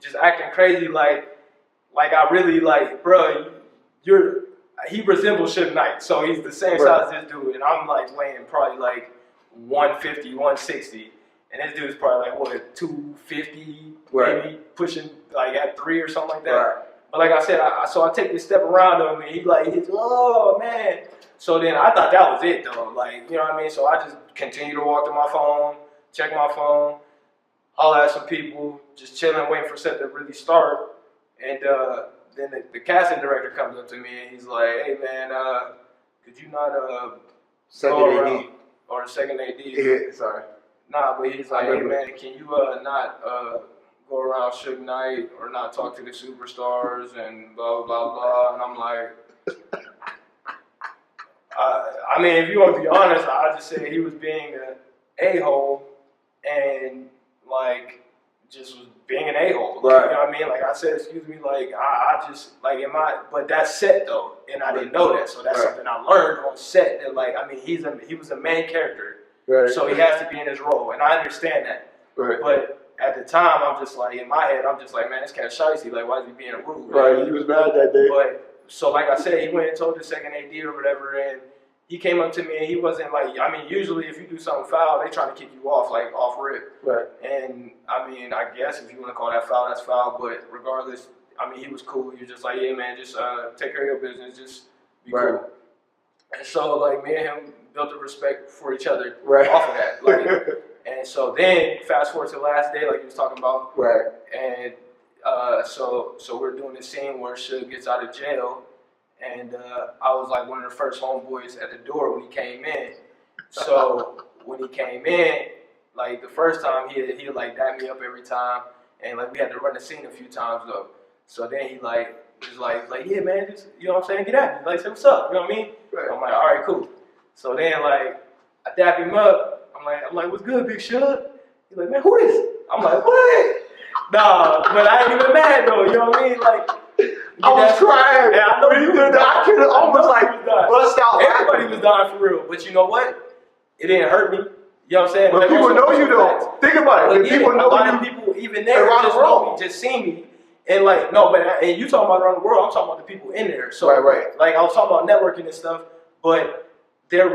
just acting crazy, like I really like, bro, he resembles Suge Knight, so he's the same size as this dude, and I'm like weighing probably like 150, 160, and this dude's probably like what 250, maybe pushing like at 3 or something like that. Right. But like I said, so I take this step around him, and he's oh man. So then I thought that was it though, like you know what I mean. So I just continue to walk to my phone, check my phone, holler at some people, just chilling, waiting for set to really start, and then the casting director comes up to me and he's like, "Hey man, could you not second AD or the second AD?" Yeah, sorry. Nah, but he's like, "Hey man, can you not go around Suge Knight or not talk to the superstars and blah blah blah?" And I'm like, I mean, if you want to be honest, I just say he was being an a-hole and like just was being an a-hole. Right. You know what I mean? Like I said, excuse me, like I just like but that's set though, and I didn't know that, so that's something I learned on set. That like I mean, he was a main character, so he has to be in his role, and I understand that. Right. But at the time, I'm just like in my head, I'm just like, man, this cat's shicey. Like, why is he being rude? Right. He was mad that day. But so like I said, he went and told the second AD or whatever, and he came up to me and he wasn't like, I mean, usually if you do something foul, they try to kick you off, like off rip. Right. And I mean, I guess if you want to call that foul, that's foul. But regardless, I mean, he was cool. He was just like, yeah, man, just take care of your business. Just be cool. And so like me and him built a respect for each other off of that. Like, and so then fast forward to the last day, like you was talking about. Right. And so we're doing this scene where Suge gets out of jail. And I was like one of the first homeboys at the door when he came in. So when he came in, like the first time he like dap me up every time, and like we had to run the scene a few times though. So then he like was like yeah man, just you know what I'm saying, get at me, like say what's up, you know what I mean? Right. I'm like all right cool. So then like I dap him up. I'm like what's good, Big Suge? He's like man, who is? I'm like what? Nah, but I ain't even mad though. You know what I mean? Like. I was crying. Yeah, I know you did that. I could have almost like bust out. Everybody was dying for real. But you know what? It didn't hurt me. You know what I'm saying? But like, people know you though. Think about it. People know a lot of people even there just know me, just see me. And like, no, but and you talking about around the world, I'm talking about the people in there. So like I was talking about networking and stuff, but there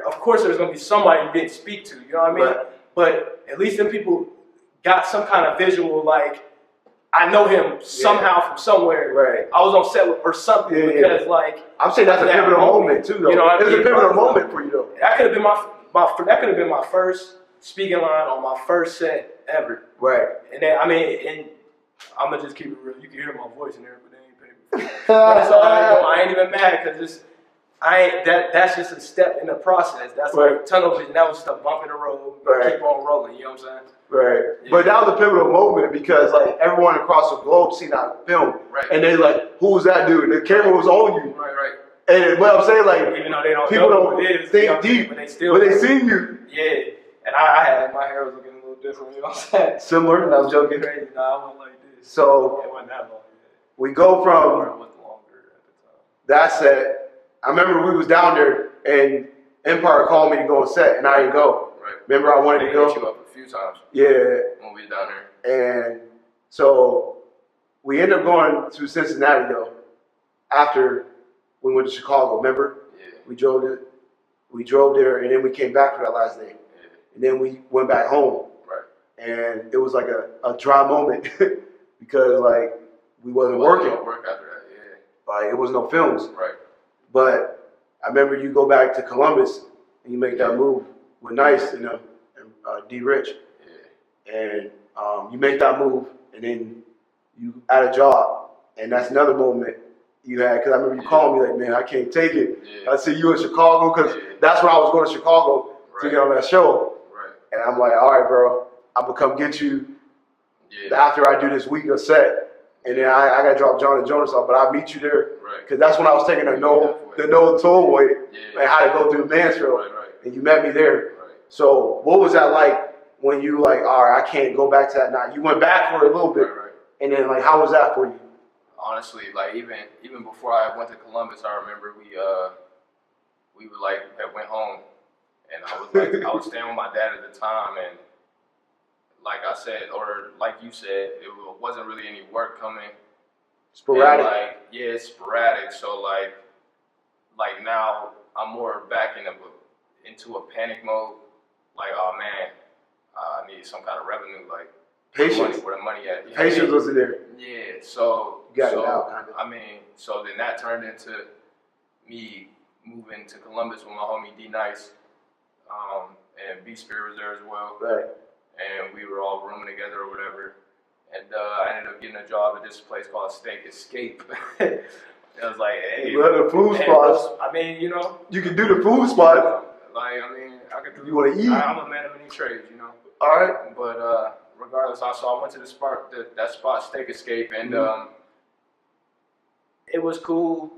of course there's gonna be somebody you didn't speak to, you know what I mean? Right. But at least them people got some kind of visual like I know him somehow from somewhere. Right. I was on set with or something because like I'm saying that's a pivotal moment too though. You know, it's a pivotal moment for you though. That could have been that could have been my first speaking line on my first set ever. Right. And then I mean, and I'm gonna just keep it real. You can hear my voice in there, but they ain't paying me. But it's all right, I ain't even mad because that's just a step in the process. That's like tunnel vision. That was just a bump in the road. Keep on rolling. You know what I'm saying? Right. Yeah. But that was a pivotal moment because like everyone across the globe seen that film. Right. And they like, who was that dude? The camera was on you. Right. And what I'm saying, like, even though they don't people know who it is, think deep, but they seen you. Yeah. And I had my hair was looking a little different. You know what I'm saying? Similar. I was joking. Crazy. Nah, I wasn't like this. So it wasn't that long. We go from longer at the time. That set. I remember we was down there and Empire called me to go on set and I didn't go. Right. Remember I wanted to go. Hit you up a few times. Yeah. When we was down there. And so we ended up going to Cincinnati though. After we went to Chicago, remember? Yeah. We drove there and then we came back for that last day. Yeah. And then we went back home. Right. And it was like a dry moment because like we wasn't working. No work after that, yeah. Like it was no films. Right. But I remember you go back to Columbus and you make that move with Nice and D Rich. Yeah. And you make that move and then you add a job. And that's another moment you had because I remember you calling me like, man, I can't take it. Yeah. I see you in Chicago because that's when I was going to Chicago to get on that show. Right. And I'm like, all right, bro, I'm going to come get you after I do this week of set. And then I got to drop John and Jonas off, but I'll meet you there. Because that's when I was taking the no tollway and how to go through Mansfield. Right. And you met me there. Right. So what was that like when you like, all right, I can't go back to that night? You went back for a little bit. Right. And then like, how was that for you? Honestly, like even before I went to Columbus, I remember we were like went home, and I was staying with my dad at the time, and like I said, or like you said, it wasn't really any work coming. Sporadic. And like, yeah, it's sporadic. So like now I'm more back into a panic mode. Like, oh man, I need some kind of revenue. Like, Patience. where the money at? Patience wasn't there. Yeah. So you got it out, kind of. I mean, so then that turned into me moving to Columbus with my homie D Nice, and B Spirit was there as well. Right. And we were all rooming together or whatever. And I ended up getting a job at this place called Steak Escape. It was like, hey, the food spots. I mean, you know, you can do the food spot. Like, I mean, I could do. You want to eat? I'm a man of many trades, you know. All right. But regardless, I went to that spot, Steak Escape, and it was cool,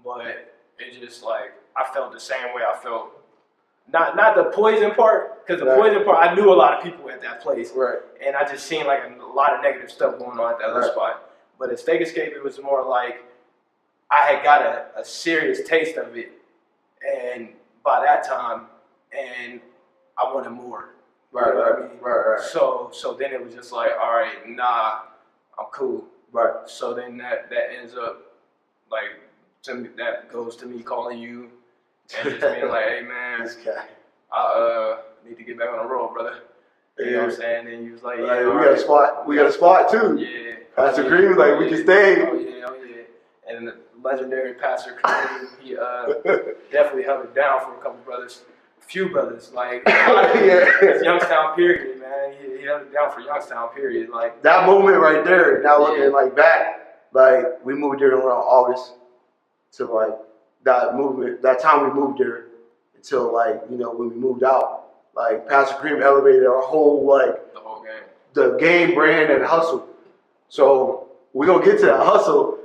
but it just like I felt the same way I felt. Not the poison part, because the poison part, I knew a lot of people at that place, right? And I just seen like a lot of negative stuff going on at that other spot. But at Steak Escape, it was more like I had got a serious taste of it, and by that time, and I wanted more. Right, you know right, what I mean? right. So then it was just like, all right, nah, I'm cool. Right. So then that ends up like that goes to me calling you and just being like, hey man, this guy. I need to get back on the road, brother. You know what I'm saying? And you was like, yeah, we got a spot. We got a spot too. Yeah. Pastor Cream was like, we can stay. Oh yeah. And the legendary Pastor Cream, he definitely held it down for a few brothers, like it's Youngstown period, man. He held it down for Youngstown period, like that moment right there. Now looking like back, like we moved there around August to like that time we moved there until like when we moved out, like Pastor Cream elevated our whole the game brand and hustle. So we're gonna get to that hustle,